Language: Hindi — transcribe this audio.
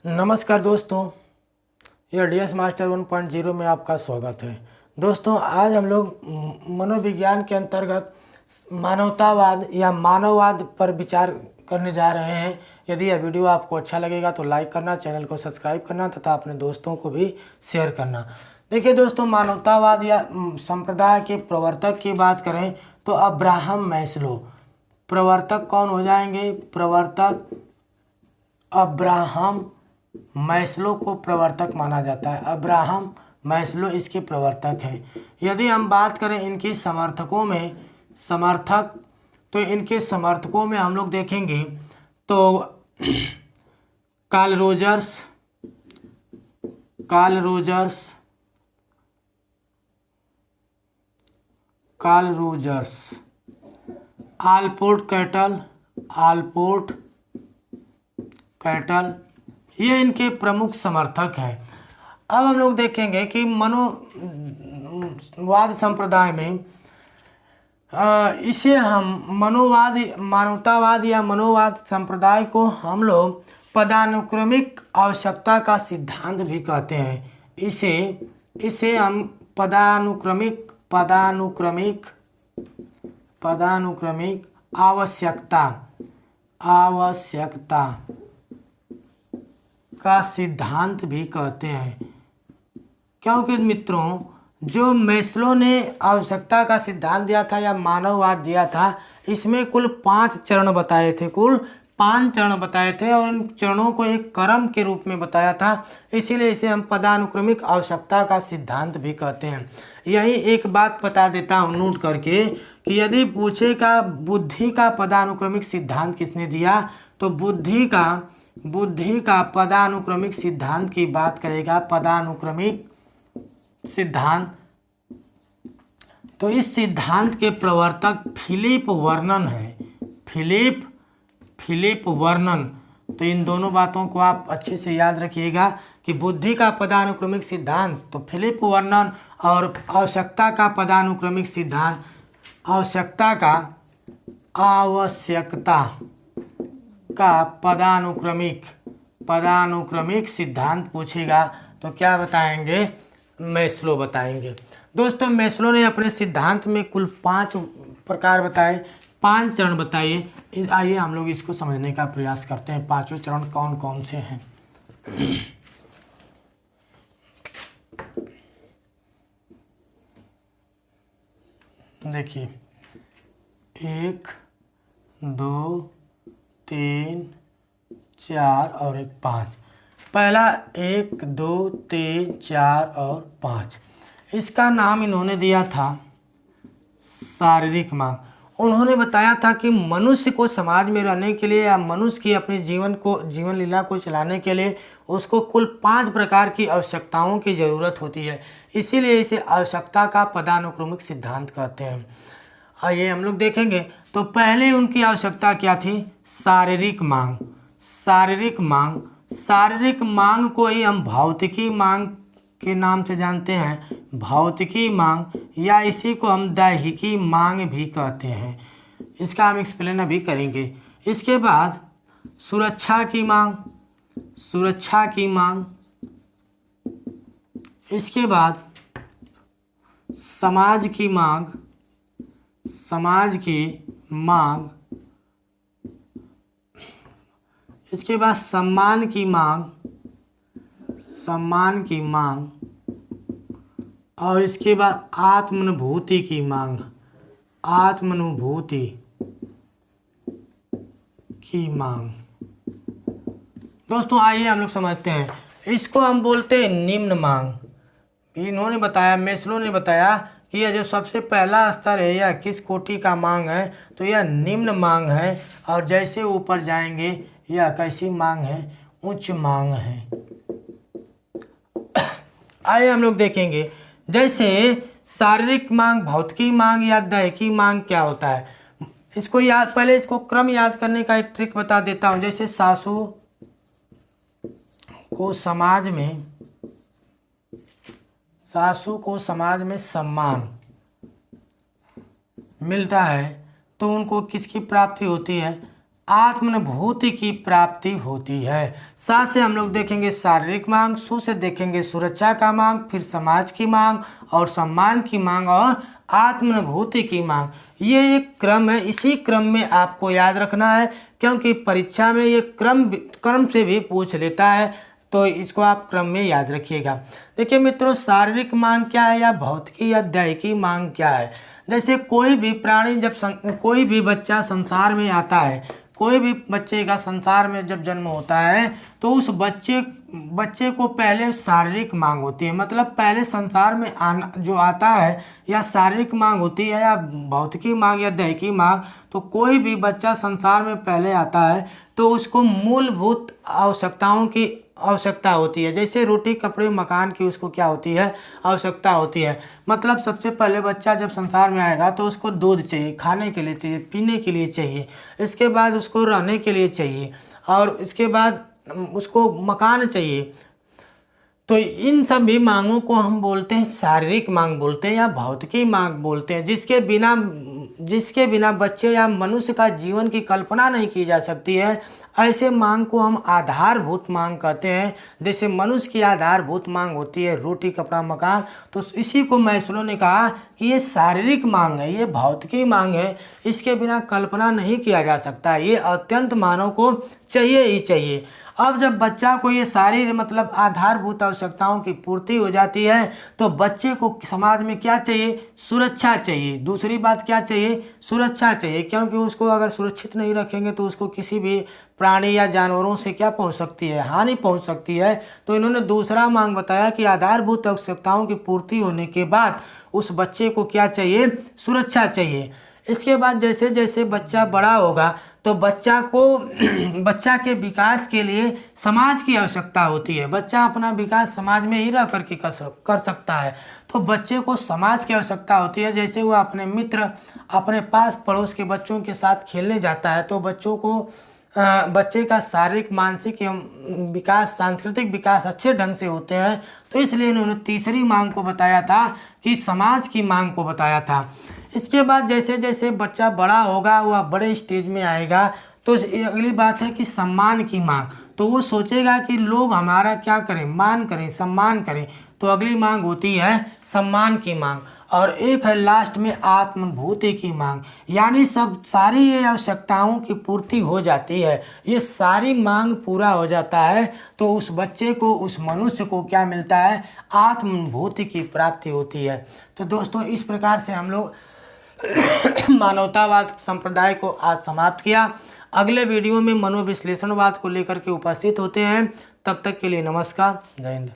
नमस्कार दोस्तों, ये DS मास्टर 1.0 में आपका स्वागत है। दोस्तों, आज हम लोग मनोविज्ञान के अंतर्गत मानवतावाद या मानववाद पर विचार करने जा रहे हैं। यदि यह वीडियो आपको अच्छा लगेगा तो लाइक करना, चैनल को सब्सक्राइब करना तथा अपने दोस्तों को भी शेयर करना। देखिए दोस्तों, मानवतावाद या संप्रदाय के प्रवर्तक की बात करें तो अब्राहम मैस्लो प्रवर्तक कौन हो जाएंगे? प्रवर्तक अब्राहम मैस्लो को प्रवर्तक माना जाता है। अब्राहम मैस्लो इसके प्रवर्तक हैं। यदि हम बात करें इनके समर्थकों में, तो इनके समर्थकों में हम लोग देखेंगे तो कार्ल रोजर्स, आल्पोर्ट कैटल, ये इनके प्रमुख समर्थक हैं। अब हम लोग देखेंगे कि मनोवाद संप्रदाय में इसे हम मानवतावाद या मनोवाद संप्रदाय को हम लोग पदानुक्रमिक आवश्यकता का सिद्धांत भी कहते हैं। इसे हम पदानुक्रमिक आवश्यकता का सिद्धांत भी कहते हैं। क्योंकि मित्रों, जो मैस्लो ने आवश्यकता का सिद्धांत दिया था या मानववाद दिया था, इसमें कुल 5 चरण बताए थे और इन चरणों को एक क्रम के रूप में बताया था। इसीलिए इसे हम पदानुक्रमिक आवश्यकता का सिद्धांत भी कहते हैं। यही एक बात बता देता हूँ नोट करके कि यदि पूछेगा बुद्धि का पदानुक्रमिक सिद्धांत किसने दिया, तो बुद्धि का पदानुक्रमिक सिद्धांत की बात करेगा। पदानुक्रमिक सिद्धांत, तो इस सिद्धांत के प्रवर्तक फिलिप वर्नन है। Philip Vernon. तो इन दोनों बातों को आप अच्छे से याद रखिएगा कि बुद्धि का पदानुक्रमिक सिद्धांत तो फिलिप वर्नन, और आवश्यकता का पदानुक्रमिक सिद्धांत, आवश्यकता का पदानुक्रमिक सिद्धांत पूछेगा तो क्या बताएंगे? मैस्लो बताएंगे। दोस्तों, मैस्लो ने अपने सिद्धांत में कुल 5 प्रकार बताए, 5 चरण बताइए। आइए हम लोग इसको समझने का प्रयास करते हैं। 5 चरण कौन कौन से हैं? देखिए, 1 2 3 4 और 1 5। पहला 1 2 3 4 और 5, इसका नाम इन्होंने दिया था शारीरिक मांग। उन्होंने बताया था कि मनुष्य को समाज में रहने के लिए या मनुष्य की अपने जीवन लीला को चलाने के लिए उसको कुल 5 प्रकार की आवश्यकताओं की ज़रूरत होती है। इसीलिए इसे आवश्यकता का पदानुक्रमिक सिद्धांत कहते हैं। आइए हम लोग देखेंगे तो पहले उनकी आवश्यकता क्या थी? शारीरिक मांग को ही हम भौतिकी मांग के नाम से जानते हैं। भौतिकी मांग या इसी को हम दैहिकी मांग भी कहते हैं। इसका हम एक्सप्लेन अभी करेंगे। इसके बाद सुरक्षा की मांग, इसके बाद समाज की मांग, इसके बाद सम्मान की मांग, और इसके बाद आत्मानुभूति की मांग। दोस्तों, आइए हम लोग समझते हैं। इसको हम बोलते हैं निम्न मांग। इन्होंने बताया, मैस्लो ने बताया कि यह जो सबसे पहला स्तर है यह किस कोटि का मांग है, तो यह निम्न मांग है। और जैसे ऊपर जाएंगे यह कैसी मांग है? उच्च मांग है। आइए हम लोग देखेंगे, जैसे शारीरिक मांग, भौतिकी मांग या दैहिकी मांग क्या होता है। इसको पहले इसको क्रम याद करने का एक ट्रिक बता देता हूँ। जैसे सासू को समाज में सम्मान मिलता है तो उनको किसकी प्राप्ति होती है? आत्मानुभूति की प्राप्ति होती है। सा से हम लोग देखेंगे शारीरिक मांग, सु से देखेंगे सुरक्षा का मांग, फिर समाज की मांग और सम्मान की मांग और आत्मानुभूति की मांग। ये एक क्रम है, इसी क्रम में आपको याद रखना है, क्योंकि परीक्षा में ये क्रम से भी पूछ लेता है, तो इसको आप क्रम में याद रखिएगा। देखिए मित्रों, शारीरिक मांग क्या है या भौतिकी या दैहिकी मांग क्या है। जैसे कोई भी प्राणी कोई भी बच्चा संसार में आता है, कोई भी बच्चे का संसार में जब जन्म होता है तो उस बच्चे को पहले शारीरिक मांग होती है, मतलब पहले संसार में आना जो आता है या शारीरिक मांग होती है या भौतिकी मांग या दैहिकी मांग। तो कोई भी बच्चा संसार में पहले आता है तो उसको मूलभूत आवश्यकताओं की आवश्यकता होती है। जैसे रोटी कपड़े मकान की उसको क्या होती है, आवश्यकता होती है। मतलब सबसे पहले बच्चा जब संसार में आएगा तो उसको दूध चाहिए, खाने के लिए चाहिए, पीने के लिए चाहिए, इसके बाद उसको रहने के लिए चाहिए और इसके बाद उसको मकान चाहिए। तो इन सभी मांगों को हम बोलते हैं शारीरिक मांग बोलते हैं या भौतिकी मांग बोलते हैं, जिसके बिना बच्चे या मनुष्य का जीवन की कल्पना नहीं की जा सकती है। ऐसे मांग को हम आधारभूत मांग कहते हैं। जैसे मनुष्य की आधारभूत मांग होती है रोटी कपड़ा मकान, तो इसी को मैस्लो ने कहा कि ये शारीरिक मांग है, ये भौतिकी मांग है, इसके बिना कल्पना नहीं किया जा सकता, ये अत्यंत मानव को चाहिए ही चाहिए। अब जब बच्चा को ये सारी मतलब आधारभूत आवश्यकताओं की पूर्ति हो जाती है तो बच्चे को समाज में क्या चाहिए, सुरक्षा चाहिए। दूसरी बात क्या चाहिए, सुरक्षा चाहिए, क्योंकि उसको अगर सुरक्षित नहीं रखेंगे तो उसको किसी भी प्राणी या जानवरों से क्या पहुंच सकती है, हानि पहुंच सकती है। तो इन्होंने दूसरा मांग बताया कि आधारभूत आवश्यकताओं की पूर्ति होने के बाद उस बच्चे को क्या चाहिए, सुरक्षा चाहिए। इसके बाद जैसे जैसे बच्चा बड़ा होगा तो बच्चा के विकास के लिए समाज की आवश्यकता होती है। बच्चा अपना विकास समाज में ही रह करके कर सकता है, तो बच्चे को समाज की आवश्यकता होती है। जैसे वो अपने मित्र, अपने पास पड़ोस के बच्चों के साथ खेलने जाता है तो बच्चे का शारीरिक मानसिक एवं विकास सांस्कृतिक विकास अच्छे ढंग से होते हैं। तो इसलिए इन्होंने तीसरी मांग को बताया था कि समाज की मांग को बताया था। इसके बाद जैसे जैसे बच्चा बड़ा होगा, वह बड़े स्टेज में आएगा, तो अगली बात है कि सम्मान की मांग। तो वो सोचेगा कि लोग हमारा क्या करें, मान करें, सम्मान करें। तो अगली मांग होती है सम्मान की मांग। और एक है लास्ट में आत्मानुभूति की मांग, यानी सारी ये आवश्यकताओं की पूर्ति हो जाती है, ये सारी मांग पूरा हो जाता है तो उस बच्चे को, उस मनुष्य को क्या मिलता है, आत्मानुभूति की प्राप्ति होती है। तो दोस्तों, इस प्रकार से हम लोग मानवतावाद संप्रदाय को आज समाप्त किया। अगले वीडियो में मनोविश्लेषणवाद को लेकर के उपस्थित होते हैं। तब तक के लिए नमस्कार, जय हिंद।